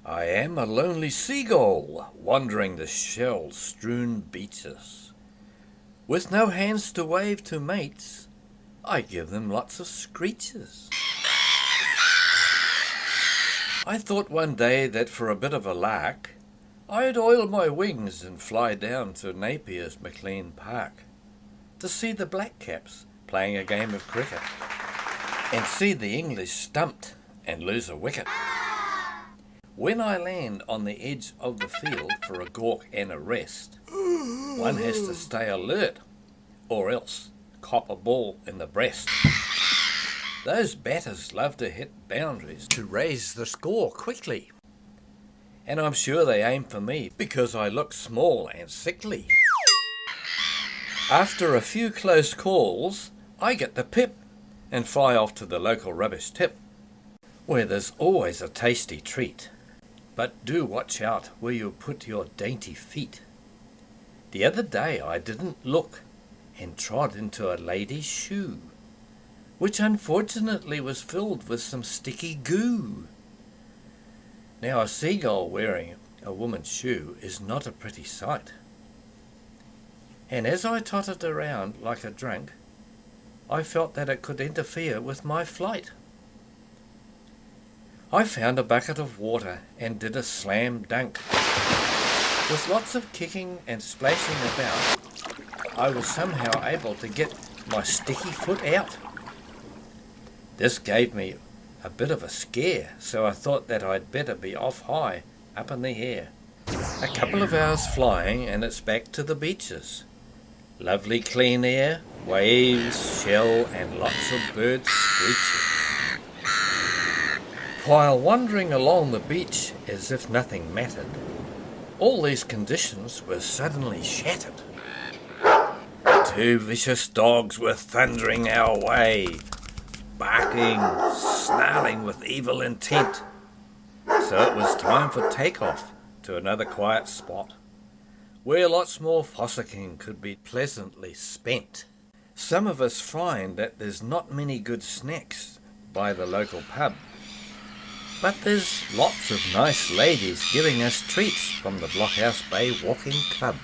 I am a lonely seagull, wandering the shell-strewn beaches. With no hands to wave to mates, I give them lots of screeches. I thought one day that for a bit of a lark, I'd oil my wings and fly down to Napier's McLean Park to see the blackcaps playing a game of cricket and see the English stumped and lose a wicket. When I land on the edge of the field for a gawk and a rest, one has to stay alert or else cop a ball in the breast. Those batters love to hit boundaries to raise the score quickly. And I'm sure they aim for me because I look small and sickly. After a few close calls, I get the pip and fly off to the local rubbish tip, where there's always a tasty treat. But do watch out where you put your dainty feet. The other day I didn't look and trod into a lady's shoe, which unfortunately was filled with some sticky goo. Now a seagull wearing a woman's shoe is not a pretty sight. And as I tottered around like a drunk, I felt that it could interfere with my flight. I found a bucket of water and did a slam dunk. With lots of kicking and splashing about, I was somehow able to get my sticky foot out. This gave me a bit of a scare, so I thought that I'd better be off high, up in the air. A couple of hours flying and it's back to the beaches. Lovely clean air, waves, shell and lots of birds screeching. While wandering along the beach as if nothing mattered, all these conditions were suddenly shattered. Two vicious dogs were thundering our way, barking, snarling with evil intent. So it was time for takeoff to another quiet spot, where lots more fossicking could be pleasantly spent. Some of us find that there's not many good snacks by the local pub, but there's lots of nice ladies giving us treats from the Blockhouse Bay Walking Club.